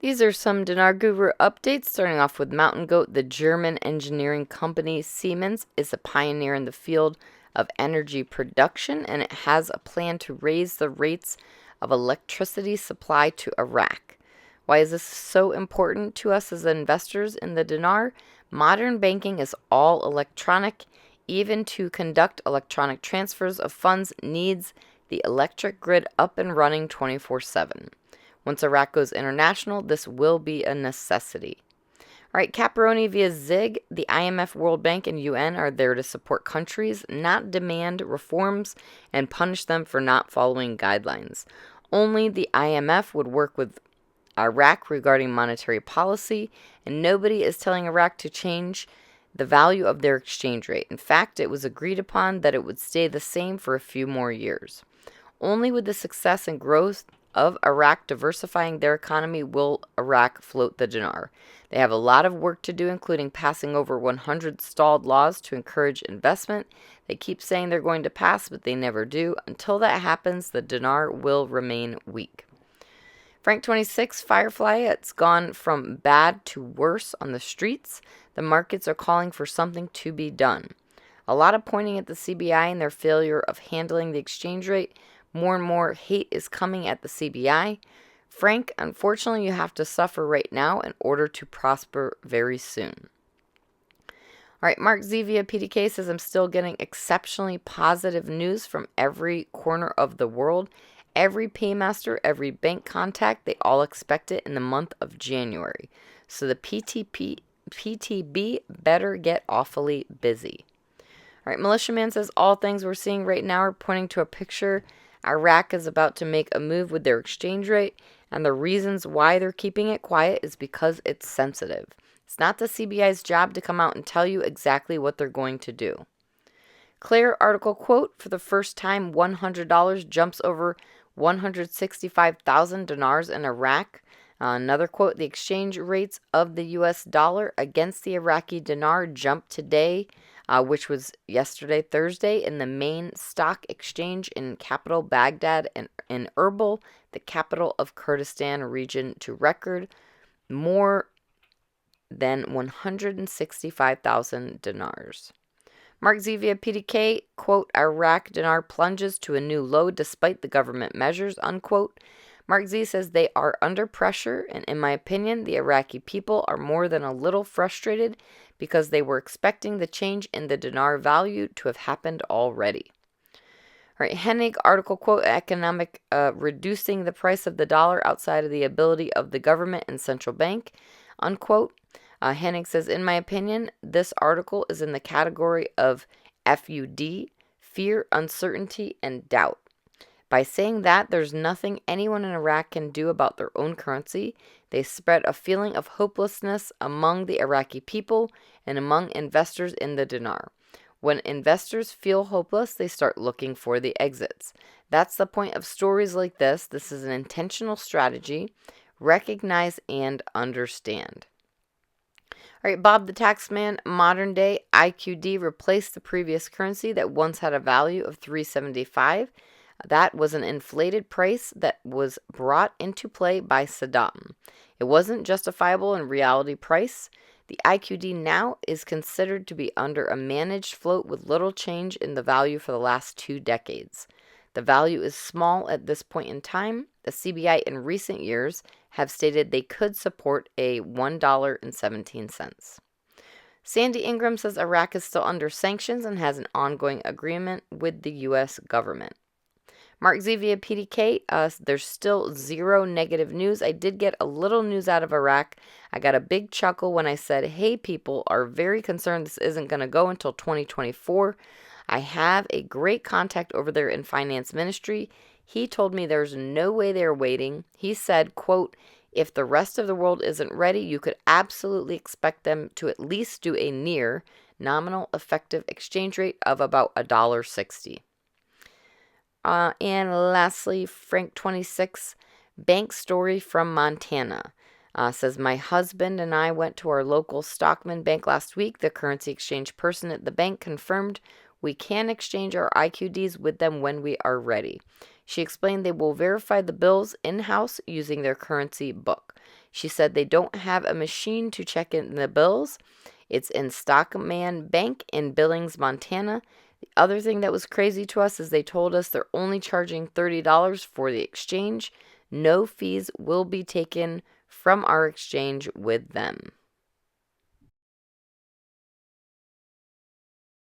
These are some Dinar Guru updates, starting off with Mountain Goat. The German engineering company Siemens is a pioneer in the field of energy production, and it has a plan to raise the rates of electricity supply to Iraq. Why is this so important to us as investors in the dinar? Modern banking is all electronic. Even to conduct electronic transfers of funds needs the electric grid up and running 24/7. Once Iraq goes international, this will be a necessity. All right, Caparoni via Zig. The IMF, World Bank, and UN are there to support countries, not demand reforms and punish them for not following guidelines. Only the IMF would work with Iraq regarding monetary policy, and nobody is telling Iraq to change the value of their exchange rate. In fact, it was agreed upon that it would stay the same for a few more years. Only with the success and growth of Iraq diversifying their economy will Iraq float the dinar. They have a lot of work to do, including passing over 100 stalled laws to encourage investment. They keep saying they're going to pass, but they never do. Until that happens, the dinar will remain weak. Frank 26, Firefly, it's gone from bad to worse on the streets. The markets are calling for something to be done. A lot of pointing at the CBI and their failure of handling the exchange rate. More and more hate is coming at the CBI. Frank, unfortunately, you have to suffer right now in order to prosper very soon. All right, Mark Z via PDK says, I'm still getting exceptionally positive news from every corner of the world. Every paymaster, every bank contact, they all expect it in the month of January. So the PTB better get awfully busy. All right, Militiaman says, all things we're seeing right now are pointing to a picture. Iraq is about to make a move with their exchange rate, and the reasons why they're keeping it quiet is because it's sensitive. It's not the CBI's job to come out and tell you exactly what they're going to do. Claire article quote, for the first time, $100 jumps over 165,000 dinars in Iraq. Another quote, the exchange rates of the U.S. dollar against the Iraqi dinar jumped today, which was yesterday, Thursday, in the main stock exchange in capital Baghdad and in Erbil, the capital of Kurdistan region, to record more than 165,000 dinars. Mark Z via PDK, quote, Iraq dinar plunges to a new low despite the government measures, unquote. Mark Z says they are under pressure, and in my opinion, the Iraqi people are more than a little frustrated because they were expecting the change in the dinar value to have happened already. All right, Hennig article quote, economic reducing the price of the dollar outside of the ability of the government and central bank, unquote. Hennig says, in my opinion, this article is in the category of FUD, fear, uncertainty, and doubt. By saying that there's nothing anyone in Iraq can do about their own currency, they spread a feeling of hopelessness among the Iraqi people and among investors in the dinar. When investors feel hopeless, they start looking for the exits. That's the point of stories like this. This is an intentional strategy. Recognize and understand. All right, Bob the Taxman, modern day IQD replaced the previous currency that once had a value of $3.75. That was an inflated price that was brought into play by Saddam. It wasn't justifiable in reality price. The IQD now is considered to be under a managed float with little change in the value for the last 2 decades. The value is small at this point in time. The CBI in recent years have stated they could support a $1.17. Sandy Ingram says Iraq is still under sanctions and has an ongoing agreement with the U.S. government. Mark Z via PDK, there's still zero negative news. I did get a little news out of Iraq. I got a big chuckle when I said, hey, people are very concerned this isn't going to go until 2024. I have a great contact over there in finance ministry. He told me there's no way they're waiting. He said, quote, if the rest of the world isn't ready, you could absolutely expect them to at least do a near nominal effective exchange rate of about $1.60. And lastly, Frank 26, bank story from Montana. Says, my husband and I went to our local Stockman Bank last week. The currency exchange person at the bank confirmed we can exchange our IQDs with them when we are ready. She explained they will verify the bills in-house using their currency book. She said they don't have a machine to check in the bills. It's in Stockman Bank in Billings, Montana. The other thing that was crazy to us is they told us they're only charging $30 for the exchange. No fees will be taken from our exchange with them.